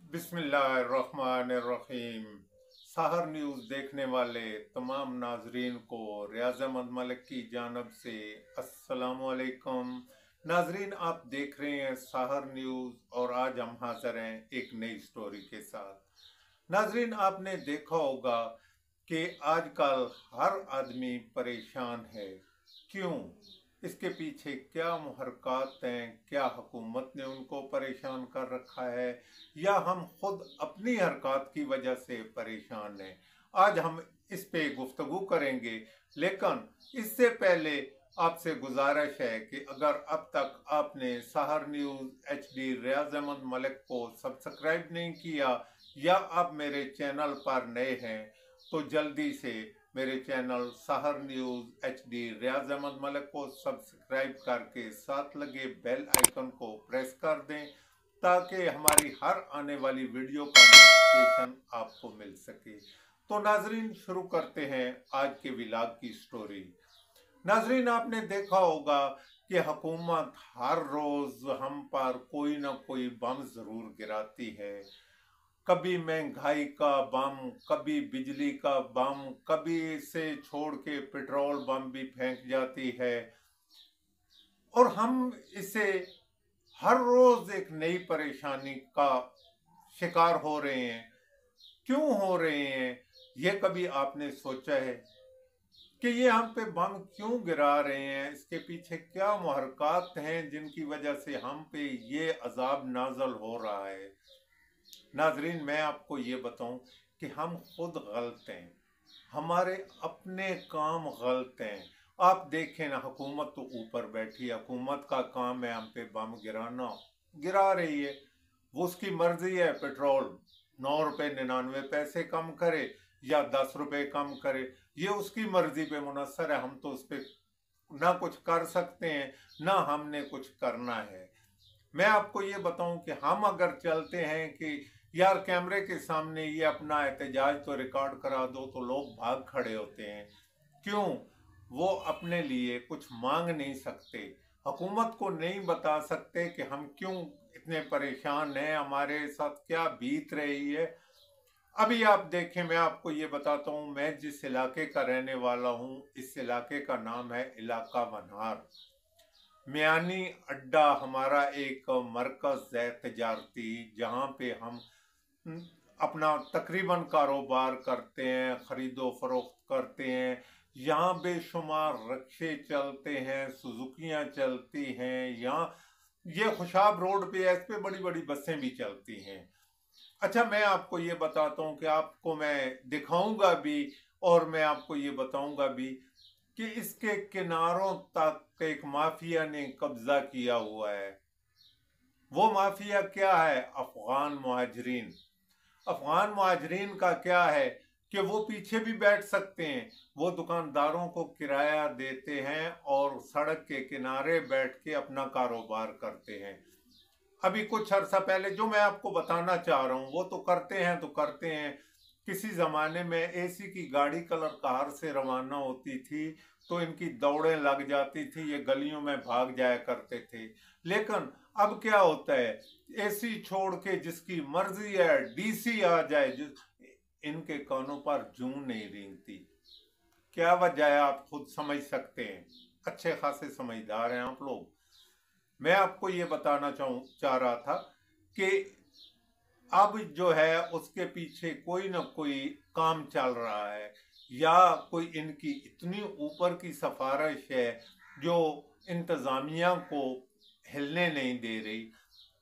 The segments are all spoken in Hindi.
बिस्मिल्लाहिर्रहमानिर्रहीम। सहर न्यूज़ देखने वाले तमाम नाजरीन को रियाज अहमद मलिक की जानब से अस्सलामु अलैकुम। नाजरीन, आप देख रहे हैं सहर न्यूज़ और आज हम हाजिर हैं एक नई स्टोरी के साथ। नाजरीन, आपने देखा होगा कि आजकल हर आदमी परेशान है। क्यों? इसके पीछे क्या मुहरक़ात हैं? क्या हुकूमत ने उनको परेशान कर रखा है या हम खुद अपनी हरकत की वजह से परेशान हैं? आज हम इस पे गुफ्तगू करेंगे, लेकिन इससे पहले आपसे गुजारिश है कि अगर अब तक आपने सहर न्यूज़ HD रियाज अहमद मलिक को सब्सक्राइब नहीं किया या आप मेरे चैनल पर नए हैं तो जल्दी से मेरे चैनल सहर न्यूज़ HD रियाज अहमद मलिक को सब्सक्राइब करके साथ लगे बेल आइकन को प्रेस कर दें ताकि हमारी हर आने वाली वीडियो का नोटिफिकेशन आपको मिल सके। तो नाजरीन, शुरू करते हैं आज के व्लॉग की स्टोरी। नाजरीन, आपने देखा होगा कि हुकूमत हर रोज हम पर कोई ना कोई बम जरूर गिराती है। कभी महंगाई का बम, कभी बिजली का बम, कभी इसे छोड़ के पेट्रोल बम भी फेंक जाती है और हम इसे हर रोज एक नई परेशानी का शिकार हो रहे हैं। क्यों हो रहे हैं? ये कभी आपने सोचा है कि ये हम पे बम क्यों गिरा रहे हैं? इसके पीछे क्या मुहरक़ात हैं जिनकी वजह से हम पे ये अजाब नाजल हो रहा है? नाजरीन, मैं आपको ये बताऊं कि हम खुद गलत हैं, हमारे अपने काम गलत हैं। आप देखें ना, हुकूमत तो ऊपर बैठी है, हुकूमत का काम है हम पे बम गिराना, गिरा रही है। वो उसकी मर्जी है, पेट्रोल 9 रुपये 99 पैसे कम करे या 10 रुपये कम करे, ये उसकी मर्जी पे मुनसर है। हम तो उस पर ना कुछ कर सकते हैं ना हमने कुछ करना है। मैं आपको ये बताऊं कि हम अगर चलते हैं कि यार कैमरे के सामने ये अपना एहतजाज तो रिकॉर्ड करा दो, तो लोग भाग खड़े होते हैं। क्यों? वो अपने लिए कुछ मांग नहीं सकते, हुकूमत को नहीं बता सकते कि हम क्यों इतने परेशान हैं, हमारे साथ क्या बीत रही है। अभी आप देखें, मैं आपको ये बताता हूँ, मैं जिस इलाके का रहने वाला हूँ, इस इलाके का नाम है इलाका वनहार। मियानी अड्डा हमारा एक मरकज है तजारती, जहाँ पे हम अपना तकरीबन कारोबार करते हैं, खरीदो फरोख्त करते हैं। यहाँ बेशुमार रिक्शे चलते हैं, सुजुकियाँ चलती हैं, यहाँ ये खुशाब रोड पे है, इस पे बड़ी बड़ी बसें भी चलती हैं। अच्छा, मैं आपको ये बताता हूँ कि आपको मैं दिखाऊंगा भी और मैं आपको ये बताऊंगा भी कि इसके किनारों तक एक माफिया ने कब्जा किया हुआ है। वो माफिया क्या है? अफगान मुहाजिरीन। अफगान मुहाजिरीन का क्या है कि वो पीछे भी बैठ सकते हैं, वो दुकानदारों को किराया देते हैं और सड़क के किनारे बैठ के अपना कारोबार करते हैं। अभी कुछ अर्सा पहले जो मैं आपको बताना चाह रहा हूँ वो तो करते हैं तो करते हैं। किसी जमाने में AC की गाड़ी कलर कार से रवाना होती थी तो इनकी दौड़ें लग जाती थी, ये गलियों में भाग जाया करते थे। लेकिन अब क्या होता है, AC छोड़ के जिसकी मर्जी है DC आ जाए, इनके कानों पर जूं नहीं रेंगती। क्या वजह है आप खुद समझ सकते हैं, अच्छे खासे समझदार हैं आप लोग। मैं आपको ये बताना चाह रहा था कि अब जो है उसके पीछे कोई ना कोई काम चल रहा है या कोई इनकी इतनी ऊपर की सिफारिश है जो इंतज़ामिया को हिलने नहीं दे रही।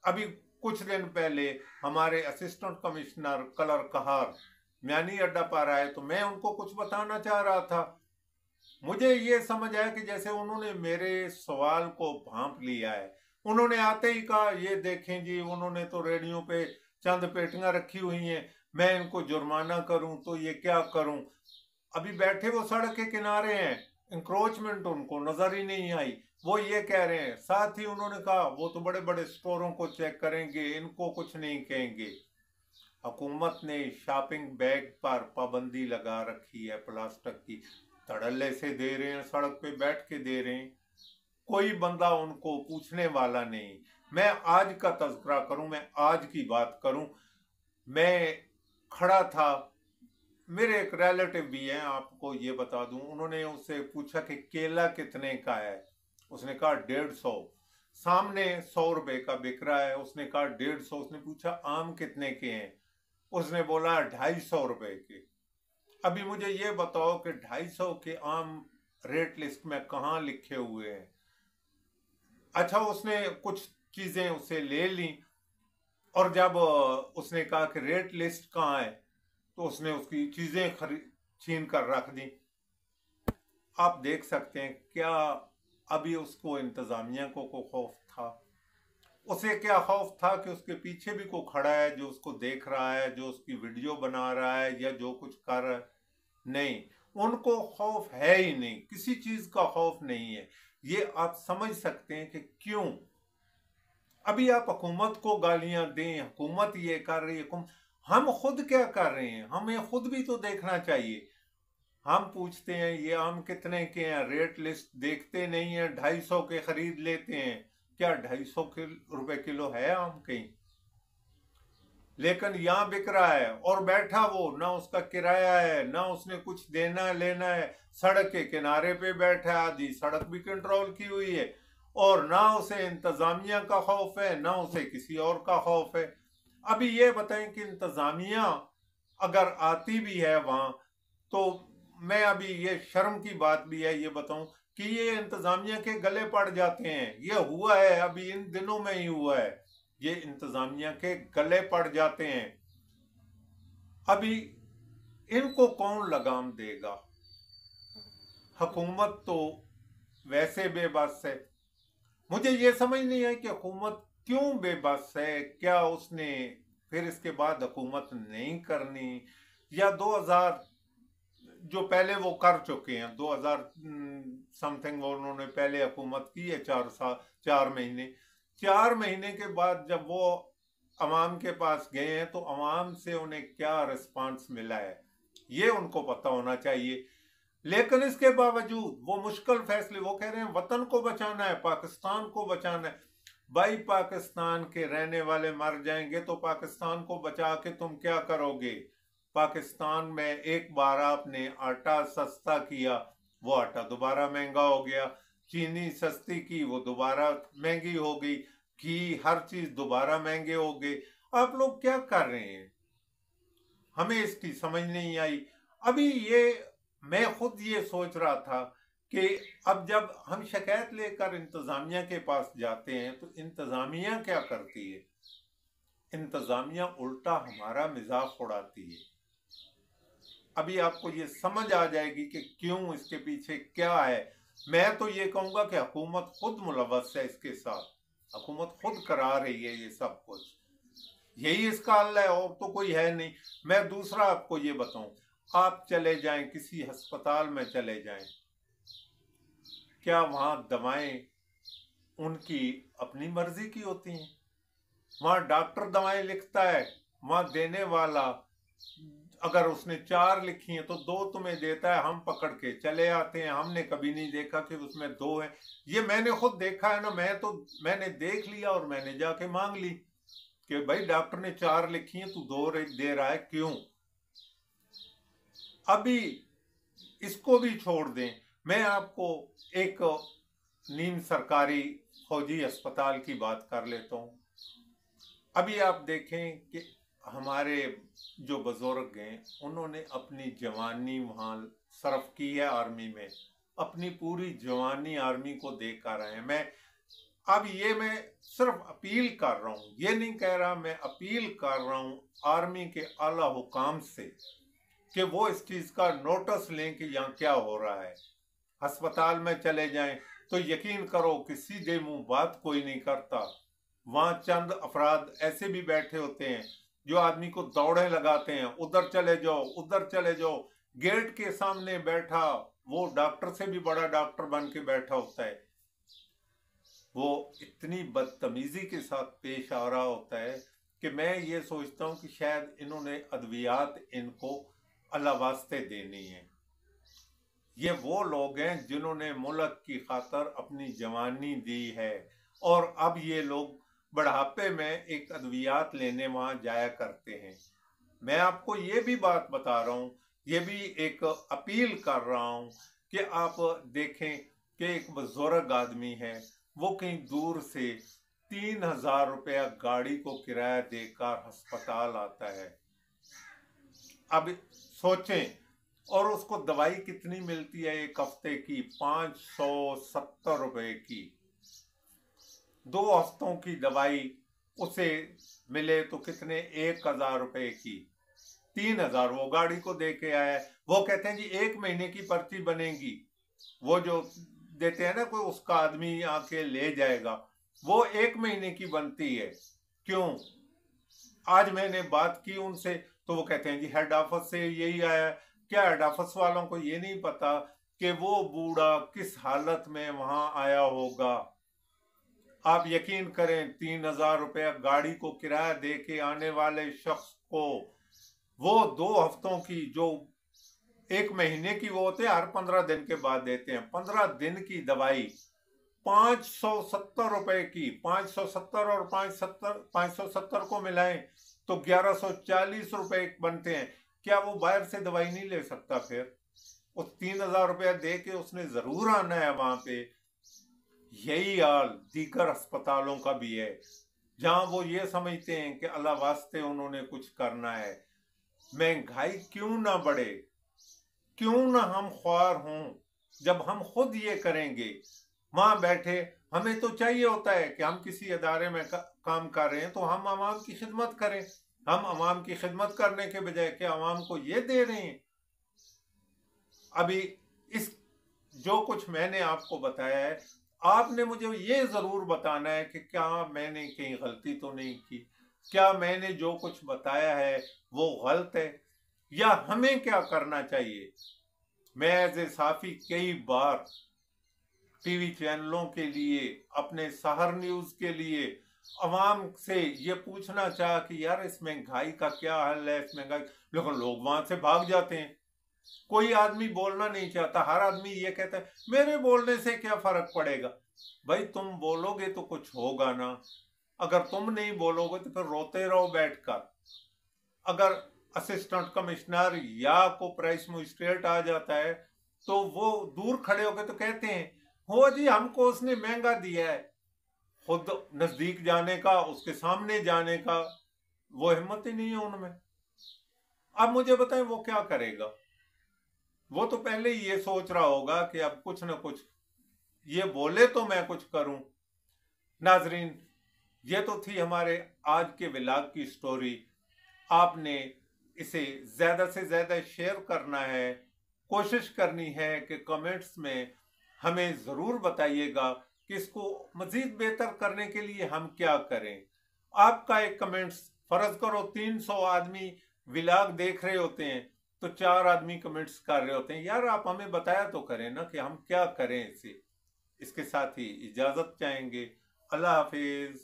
अभी कुछ दिन पहले हमारे असिस्टेंट कमिश्नर कलर कहार म्यानी अड्डा पर आए तो मैं उनको कुछ बताना चाह रहा था। मुझे ये समझ आया कि जैसे उन्होंने मेरे सवाल को भांप लिया है। उन्होंने आते ही कहा, ये देखें जी, उन्होंने तो रेडियो पे चंद पेटियां रखी हुई हैं, मैं इनको जुर्माना करूं तो ये क्या करूं। अभी बैठे वो सड़क के किनारे हैं, इंक्रोचमेंट उनको नजर ही नहीं आई, वो ये कह रहे हैं। साथ ही उन्होंने कहा वो तो बड़े बड़े स्टोरों को चेक करेंगे, इनको कुछ नहीं कहेंगे। हुकूमत ने शॉपिंग बैग पर पाबंदी लगा रखी है, प्लास्टिक की धड़ल्ले से दे रहे हैं, सड़क पे बैठ के दे रहे हैं, कोई बंदा उनको पूछने वाला नहीं। मैं आज का तज़किरा करूं, मैं आज की बात करूं, मैं खड़ा था, मेरे एक रिलेटिव भी हैं, आपको ये बता दूं, उन्होंने उससे पूछा कि केला कितने का है। उसने कहा 150। सामने 100 रुपए का बिक रहा है, उसने कहा 150। उसने पूछा आम कितने के हैं, उसने बोला 250 रुपए के। अभी मुझे ये बताओ कि 250 के आम रेट लिस्ट में कहाँ लिखे हुए हैं। अच्छा, उसने कुछ चीजें उससे ले ली, और जब उसने कहा कि रेट लिस्ट कहाँ है, तो उसने उसकी चीजें खरीद छीन कर रख दी। आप देख सकते हैं क्या अभी उसको इंतजामिया को खौफ था? उसे क्या खौफ था कि उसके पीछे भी कोई खड़ा है जो उसको देख रहा है, जो उसकी वीडियो बना रहा है या जो कुछ कर रहा है? नहीं, उनको खौफ है ही नहीं, किसी चीज का खौफ नहीं है। ये आप समझ सकते हैं कि क्यों। अभी आप हुकूमत को गालियां दें, हुकूमत ये कर रही है, हम खुद क्या कर रहे हैं, हमें खुद भी तो देखना चाहिए। हम पूछते हैं ये आम कितने के हैं, रेट लिस्ट देखते नहीं है, 250 के खरीद लेते हैं। क्या 250 रुपए किलो है आम कहीं? लेकिन यहाँ बिक रहा है और बैठा वो, ना उसका किराया है, ना उसने कुछ देना लेना है, सड़क के किनारे पे बैठा है, आधी सड़क भी कंट्रोल की हुई है, और ना उसे इंतजामिया का खौफ है, ना उसे किसी और का खौफ है। अभी ये बताएं कि इंतजामिया अगर आती भी है वहां, तो मैं अभी ये शर्म की बात भी है ये बताऊं कि ये इंतजामिया के गले पड़ जाते हैं। ये हुआ है, अभी इन दिनों में ही हुआ है, ये इंतजामिया के गले पड़ जाते हैं। अभी इनको कौन लगाम देगा? हुकूमत तो वैसे बेबस है। मुझे ये समझ नहीं आई कि हुकूमत क्यों बेबस है। क्या उसने फिर इसके बाद हुकूमत नहीं करनी, या 2000 जो पहले वो कर चुके हैं, 2000 समथिंग वो उन्होंने पहले हुकूमत की है, 4 साल 4 महीने, 4 महीने के बाद जब वो अवाम के पास गए हैं तो अवाम से उन्हें क्या रिस्पांस मिला है, ये उनको पता होना चाहिए। लेकिन इसके बावजूद वो मुश्किल फैसले, वो कह रहे हैं वतन को बचाना है, पाकिस्तान को बचाना है। भाई, पाकिस्तान के रहने वाले मर जाएंगे तो पाकिस्तान को बचा के तुम क्या करोगे? पाकिस्तान में एक बार आपने आटा सस्ता किया, वो आटा दोबारा महंगा हो गया। चीनी सस्ती की, वो दोबारा महंगी हो गई। घी, हर चीज दोबारा महंगे हो गए। आप लोग क्या कर रहे हैं? हमें इसकी समझ नहीं आई। अभी ये मैं खुद ये सोच रहा था कि अब जब हम शिकायत लेकर इंतजामिया के पास जाते हैं तो इंतजामिया क्या करती है? इंतजामिया उल्टा हमारा मजाक उड़ाती है। अभी आपको ये समझ आ जाएगी कि क्यों, इसके पीछे क्या है। मैं तो ये कहूंगा कि हुकूमत खुद मुलव्वस है इसके साथ, हुकूमत खुद करा रही है ये सब कुछ, यही इसका हल है, और तो कोई है नहीं। मैं दूसरा आपको ये बताऊं, आप चले जाएं किसी अस्पताल में चले जाएं, क्या वहां दवाएं उनकी अपनी मर्जी की होती हैं? वहां डॉक्टर दवाएं लिखता है, वहां देने वाला अगर उसने 4 लिखी हैं तो 2 तुम्हें देता है, हम पकड़ के चले आते हैं। हमने कभी नहीं देखा कि उसमें 2 हैं। ये मैंने खुद देखा है ना, मैंने देख लिया और मैंने जाके मांग ली कि भाई डॉक्टर ने 4 लिखी हैं, तू 2 दे रहा है क्यों? अभी इसको भी छोड़ दें, मैं आपको एक नीम सरकारी फौजी अस्पताल की बात कर लेता हूँ। अभी आप देखें कि हमारे जो बुजुर्ग हैं उन्होंने अपनी जवानी वहाँ सर्फ की है आर्मी में, अपनी पूरी जवानी आर्मी को दे कर आए हैं। मैं सिर्फ अपील कर रहा हूँ, ये नहीं कह रहा, मैं अपील कर रहा हूँ आर्मी के आला हुकाम से कि वो इस चीज का नोटिस लें कि यहाँ क्या हो रहा है। अस्पताल में चले जाएं तो यकीन करो कि सीधे मुंह बात कोई नहीं करता। वहां चंद अफराद ऐसे भी बैठे होते हैं जो आदमी को दौड़े लगाते हैं, उधर चले जाओ, उधर चले जाओ। गेट के सामने बैठा वो डॉक्टर से भी बड़ा डॉक्टर बन के बैठा होता है, वो इतनी बदतमीजी के साथ पेश आ रहा होता है कि मैं ये सोचता हूँ कि शायद इन्होंने अद्वियात इनको अल्लाह वास्ते देनी है। ये वो लोग हैं जिन्होंने मुल्क की खातर अपनी जवानी दी है, और अब ये लोग बुढ़ापे में एक अद्वियात लेने वहां जाया करते हैं। मैं आपको ये भी बात बता रहा हूँ, ये भी एक अपील कर रहा हूँ कि आप देखें कि एक बुजुर्ग आदमी है, वो कहीं दूर से 3,000 रुपया गाड़ी को किराया देकर अस्पताल आता है। अब सोचें, और उसको दवाई कितनी मिलती है एक हफ्ते की? 570 रुपए की। 2 हफ्तों की दवाई उसे मिले तो कितने? 1,000 रुपए की। 3,000 वो गाड़ी को दे के आया है। वो कहते हैं जी 1 महीने की पर्ची बनेगी, वो जो देते हैं ना, कोई उसका आदमी आके ले जाएगा, वो 1 महीने की बनती है। क्यों? आज मैंने बात की उनसे तो वो कहते हैं जी हेड ऑफिस से यही आया। क्या हेड ऑफिस वालों को ये नहीं पता कि वो बूढ़ा किस हालत में वहां आया होगा? आप यकीन करें, 3,000 रुपया गाड़ी को किराया दे के आने वाले शख्स को वो 2 हफ्तों की, जो 1 महीने की वो होते हैं, हर 15 दिन के बाद देते हैं, 15 दिन की दवाई 570 रुपए की। 570 और 570 को मिलाएं तो 1140 रुपए बनते हैं। क्या वो बाहर से दवाई नहीं ले सकता? फिर उस 3,000 रुपया दे के उसने जरूर आना है वहां पे। यही हाल दीगर अस्पतालों का भी है, जहां वो ये समझते हैं कि अल्लाह वास्ते उन्होंने कुछ करना है। महंगाई क्यों ना बढ़े, क्यों ना हम ख्वार हों? जब हम खुद ये करेंगे वहां बैठे, हमें तो चाहिए होता है कि हम किसी अदारे में काम कर रहे हैं तो हम आवाम की खिदमत करें। हम आवाम की खिदमत करने के बजाय क्या आवाम को ये दे रहे हैं? अभी इस जो कुछ मैंने आपको बताया है, आपने मुझे ये जरूर बताना है कि क्या मैंने कहीं गलती तो नहीं की, क्या मैंने जो कुछ बताया है वो गलत है, या हमें क्या करना चाहिए। मैं एज ए साफी कई बार टीवी चैनलों के लिए, अपने सहर न्यूज के लिए अवाम से ये पूछना चाहा कि यार इस महंगाई का क्या हल है, इस महंगाई, लेकिन लोग वहां से भाग जाते हैं। कोई आदमी बोलना नहीं चाहता, हर आदमी ये कहता है मेरे बोलने से क्या फर्क पड़ेगा। भाई तुम बोलोगे तो कुछ होगा ना, अगर तुम नहीं बोलोगे तो फिर रोते रहो बैठकर। अगर असिस्टेंट कमिश्नर या को प्राइस मजिस्ट्रेट आ जाता है तो वो दूर खड़े होकर तो कहते हैं हो जी हमको उसने महंगा दिया है। खुद नजदीक जाने का, उसके सामने जाने का वो हिम्मत ही नहीं है उनमें। अब मुझे बताएं वो क्या करेगा? वो तो पहले ही ये सोच रहा होगा कि अब कुछ ना कुछ ये बोले तो मैं कुछ करूं। नाजरीन, ये तो थी हमारे आज के व्लॉग की स्टोरी। आपने इसे ज्यादा से ज्यादा शेयर करना है, कोशिश करनी है कि कमेंट्स में हमें जरूर बताइएगा कि इसको मजीद बेहतर करने के लिए हम क्या करें। आपका एक कमेंट्स, फर्ज करो 300 आदमी व्लॉग देख रहे होते हैं तो 4 आदमी कमेंट्स कर रहे होते हैं, यार आप हमें बताया तो करें ना कि हम क्या करें इसे। इसके साथ ही इजाजत चाहेंगे। अल्लाह हाफिज।